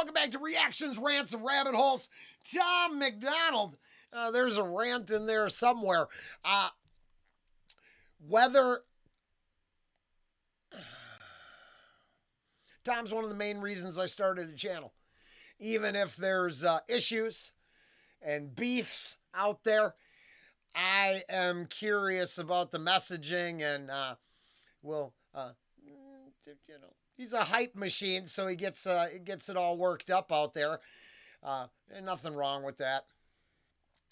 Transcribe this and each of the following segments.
Welcome back to Reactions, Rants, and Rabbit Holes. Tom McDonald. There's a rant in there somewhere. Whether... Tom's one of the main reasons I started the channel. Even if there's issues and beefs out there, I am curious about the messaging and, he's a hype machine, so he gets it all worked up out there. And nothing wrong with that.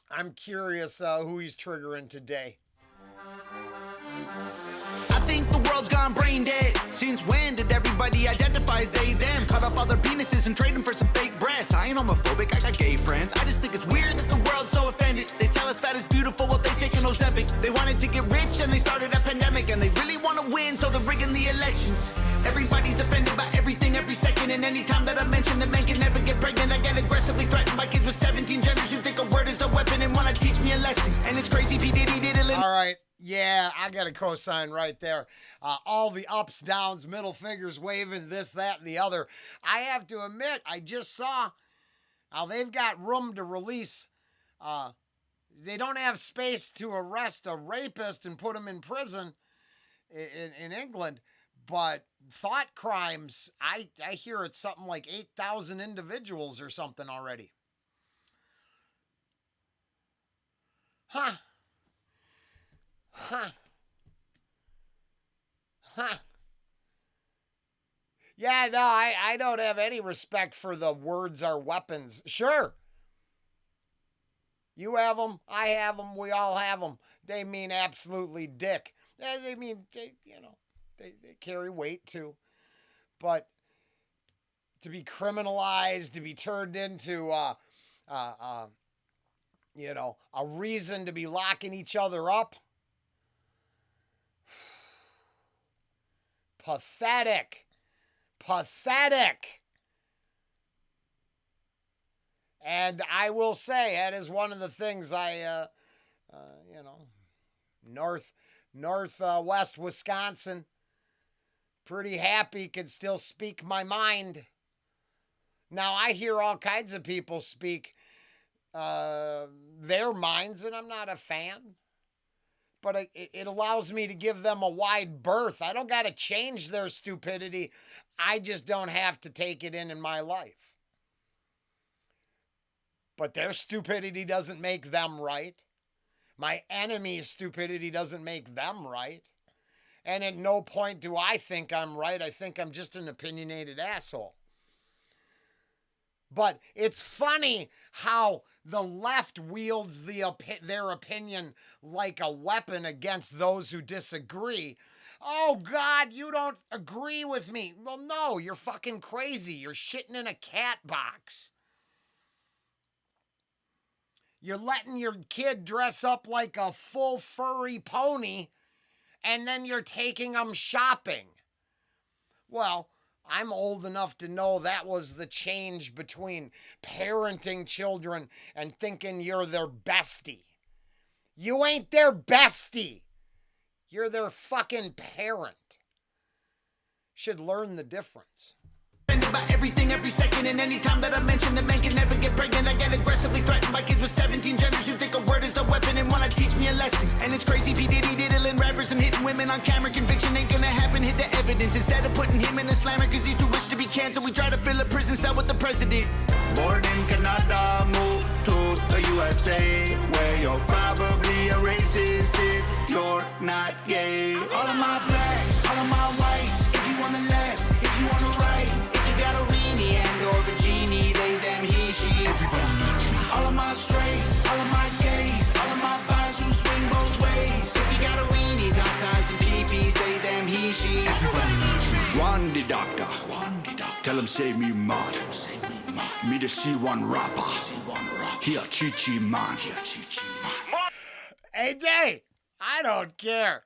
I'm curious who he's triggering today. I think the world's gone brain dead. Since when did everybody identify as they, them? Cut off all their penises and trade them for some fake breasts. I ain't homophobic, I got gay friends. I just think it's weird that the world's so offended. They tell us fat is beautiful while they take an Ozempic. They wanted to get rich and they started a pandemic. And they really want to win, so they're rigging the elections. Everybody's offended by everything every second. And any time that I mention that men can never get pregnant, I get aggressively threatened by kids with 17 genders who think a word is a weapon and want to teach me a lesson. And it's crazy, P. Diddy did it. All right. Yeah, I got a cosign right there. All the ups, downs, middle fingers waving, this, that, and the other. I have to admit, I just saw how they've got room to release. They don't have space to arrest a rapist and put him in prison in England. But thought crimes, I hear it's something like 8,000 individuals or something already. Huh. Yeah, no, I don't have any respect for the words are weapons. Sure. You have them, I have them, we all have them. They mean absolutely dick. They mean, they carry weight too. But to be criminalized, to be turned into, a reason to be locking each other up. Pathetic. Pathetic. And I will say, that is one of the things Northwest Wisconsin, pretty happy, can still speak my mind. Now, I hear all kinds of people speak their minds, and I'm not a fan. But it allows me to give them a wide berth. I don't got to change their stupidity. I just don't have to take it in my life. But their stupidity doesn't make them right. My enemy's stupidity doesn't make them right. And at no point do I think I'm right. I think I'm just an opinionated asshole. But it's funny how the left wields their opinion like a weapon against those who disagree. Oh, God, you don't agree with me. Well, no, you're fucking crazy. You're shitting in a cat box. You're letting your kid dress up like a full furry pony, and then you're taking them shopping. Well, I'm old enough to know that was the change between parenting children and thinking you're their bestie. You ain't their bestie. You're their fucking parent. Should learn the difference. By everything every second, and any time that I mention that men can never get pregnant, I get aggressively threatened by kids with 17 genders who think a word is a weapon and want to teach me a lesson. And it's crazy, P. Diddy diddling rappers and hitting women on camera. Conviction ain't gonna happen, hit the evidence. Instead of putting him in a slammer cause he's too rich to be canceled, we try to fill a prison cell with the president. Born in Canada, move to the USA, where you're probably a racist if you're not gay. All of my blacks, all of my whites, if you on the left, if you on the right, got a weenie and or the genie, they, them, he, she. Everybody needs me. All of my straights, all of my gays, all of my guys who swing both ways. If you got a weenie, doctors and peepees, they, them, he, she. Everybody needs me. One doctor. Tell him say me mad. Me to see one rapper. Here, Chi-Chi man. Hey, Day, I don't care.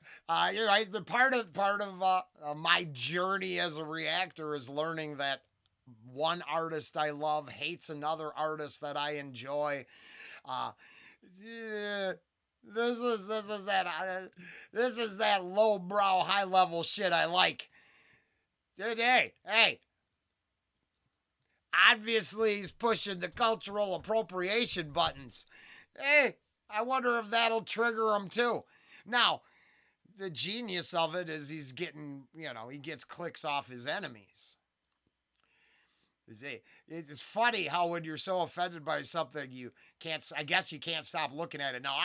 You're right. The part of my journey as a reactor is learning that one artist I love hates another artist that I enjoy. This is that lowbrow, high level shit I like. Dude, hey, obviously he's pushing the cultural appropriation buttons. Hey, I wonder if that'll trigger him too. Now, the genius of it is he's getting, he gets clicks off his enemies. It's funny how when you're so offended by something, I guess you can't stop looking at it. Now,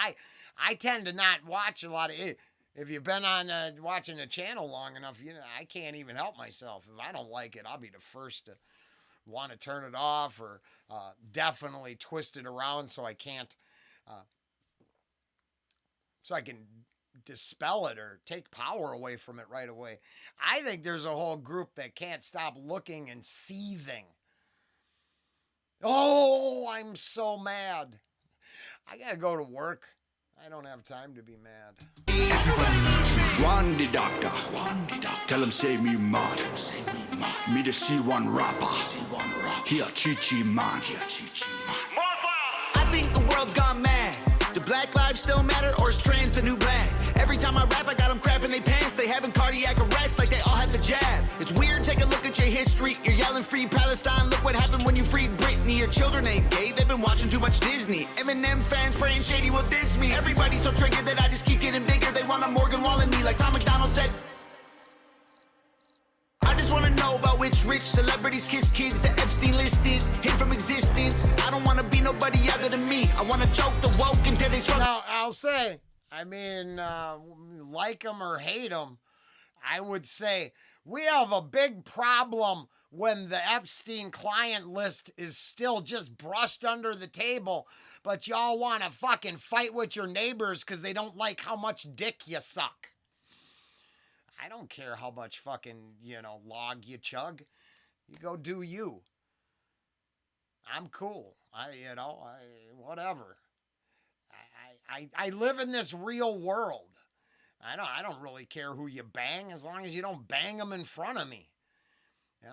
I tend to not watch a lot of it. If you've been on watching a channel long enough, I can't even help myself. If I don't like it, I'll be the first to want to turn it off or definitely twist it around so I can't, so I can dispel it or take power away from it right away. I think there's a whole group that can't stop looking and seething. Oh, I'm so mad. I gotta go to work. I don't have time to be mad. One the doctor. Tell him say me mad. Me the C1 rapper. Here Chi man. I think the world's gone mad. Do black lives still matter, or is trans the new black? Every time I rap, I got them crapping they pants. They having cardiac arrest like they all had the jab. It's weird, take a look at your history. You're yelling free Palestine. Look what happened when you freed Britney. Your children ain't gay, they've been watching too much Disney. Eminem fans praying shady will diss me. Everybody's so triggered that I just keep getting bigger. They want a Morgan Wall in me like Tom McDonald said. I just wanna know about which rich celebrities kiss kids. The Epstein list is hid from existence. I don't wanna be nobody other than me. I wanna choke the woke until they struggle. Now, I'll say, like them or hate them, I would say we have a big problem when the Epstein client list is still just brushed under the table, but y'all want to fucking fight with your neighbors because they don't like how much dick you suck. I don't care how much fucking, log you chug. You go do you. I'm cool. Whatever. I live in this real world. I don't really care who you bang as long as you don't bang them in front of me.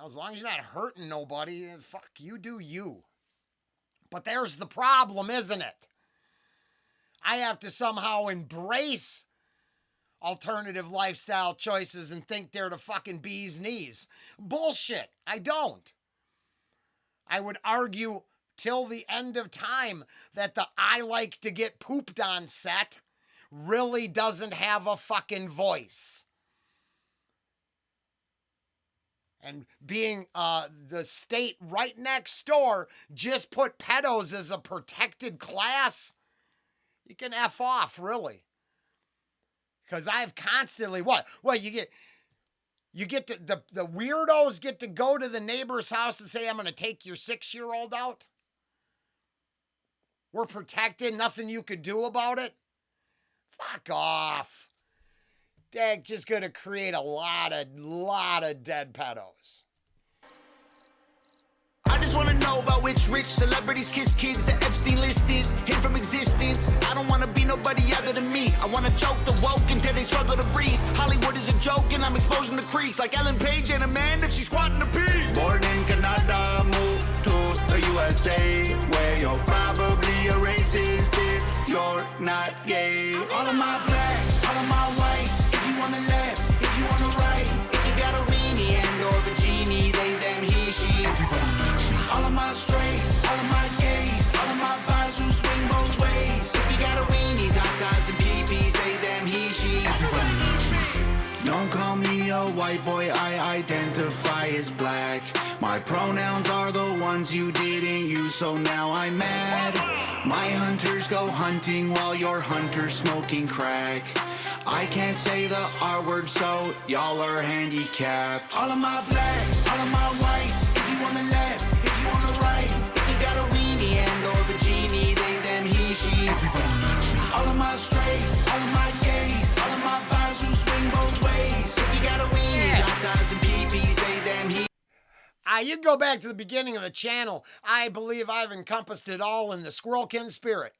As long as you're not hurting nobody, fuck, you do you. But there's the problem, isn't it? I have to somehow embrace alternative lifestyle choices and think they're the fucking bee's knees. Bullshit. I don't. I would argue till the end of time that the I like to get pooped on set really doesn't have a fucking voice. And being the state right next door just put pedos as a protected class, you can F off, really. Because I've constantly, you get to, the weirdos get to go to the neighbor's house and say, I'm going to take your 6-year-old out. We're protected, nothing you could do about it. Fuck off. Dag just going to create a lot of dead pedos. I just wanna know about which rich celebrities kiss kids. The Epstein list is hid from existence. I don't wanna be nobody other than me. I wanna choke the woke until they struggle to breathe. Hollywood is a joke and I'm exposing the creeps. Like Ellen Page and Amanda, she's squatting the pee. Born in Canada, moved to the USA, where you're probably a racist if you're not gay. All of my blacks, all of my whites. If you on the left, if you on the right. If you got a weenie and or vagini, they, them, he, she. Everybody needs me. All of my straights, all of my gays, all of my guys who swing both ways. If you got a weenie, tatas and peepees, they, them, he, she. Everybody needs me. Don't call me a white boy, I identify as black. My pronouns are the ones you didn't use, so now I'm mad. My hunters go hunting while your hunter's smoking crack. I can't say the R word, so y'all are handicapped. All of my blacks, all of my whites. If you on the left, if you on the right. If you got a weenie and or vagini, they, them, he, she. Everybody needs me. All of my straights, all of my gays, all of my guys who swing both ways. If you got a weenie, tatas and peepees, they, them, he. You can go back to the beginning of the channel. I believe I've encompassed it all in the Squirrelkin spirit.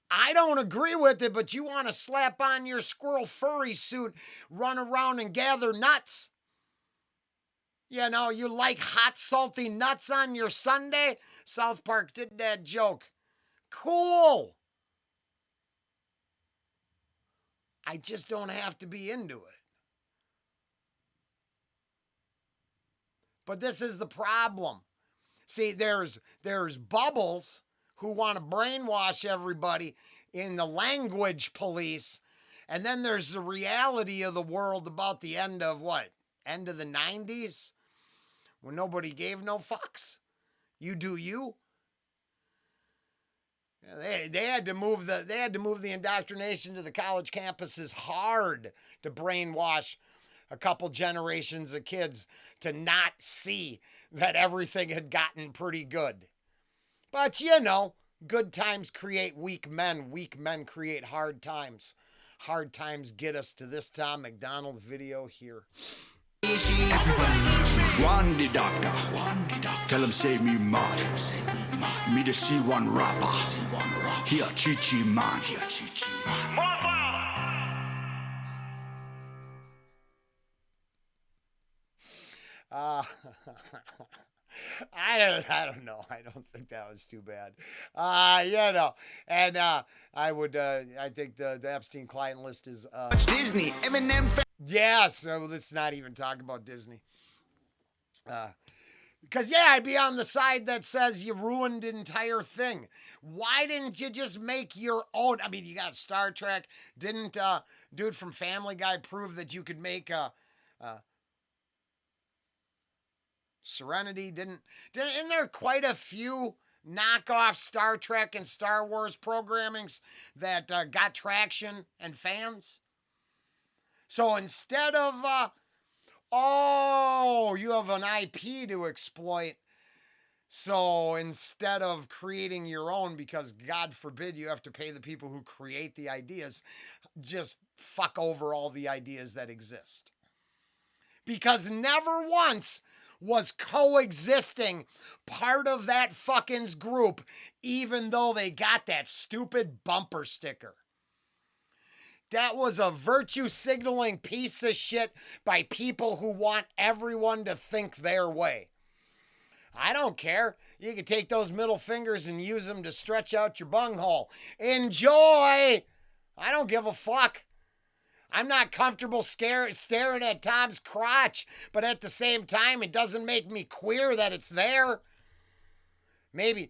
I don't agree with it, but you want to slap on your squirrel furry suit, run around and gather nuts. You know, you like hot, salty nuts on your Sunday? South Park did that joke. Cool. I just don't have to be into it. But this is the problem. See, there's bubbles who want to brainwash everybody in the language police. And then there's the reality of the world about the end of what? End of the 90s? When nobody gave no fucks. You do you. They had to move the indoctrination to the college campuses hard to brainwash a couple generations of kids to not see that everything had gotten pretty good. But you know, good times create weak men. Weak men create hard times. Hard times get us to this Tom McDonald video here. Everybody needs me. One the doctor. Tell him save me mad. Me the C1 rapper. Here Chichi man. I don't know. I don't think that was too bad. You know, and I think the Epstein client list is Disney, Eminem. yeah. So let's not even talk about Disney. Because yeah, I'd be on the side that says you ruined the entire thing. Why didn't you just make your own? I mean, you got Star Trek. Didn't dude from Family Guy prove that you could make Serenity? Isn't there quite a few knockoff Star Trek and Star Wars programmings that got traction and fans? So instead of, you have an IP to exploit. So instead of creating your own, because God forbid you have to pay the people who create the ideas, just fuck over all the ideas that exist. Because never once was coexisting part of that fucking group, even though they got that stupid bumper sticker. That was a virtue signaling piece of shit by people who want everyone to think their way. I don't care. You can take those middle fingers and use them to stretch out your bunghole. Enjoy! I don't give a fuck. I'm not comfortable staring at Tom's crotch, but at the same time, it doesn't make me queer that it's there. Maybe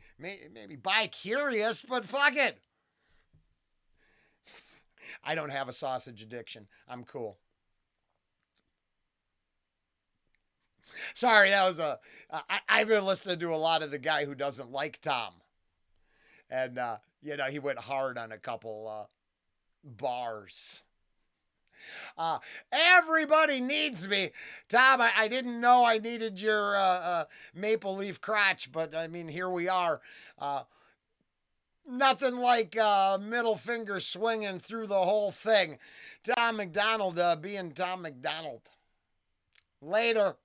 bi-curious, but fuck it. I don't have a sausage addiction. I'm cool. Sorry, that was I've been listening to a lot of the guy who doesn't like Tom. And, he went hard on a couple bars. Everybody needs me. Tom, I didn't know I needed your maple leaf crotch, but I mean, here we are. Nothing like middle finger swinging through the whole thing. Tom McDonald being Tom McDonald. Later.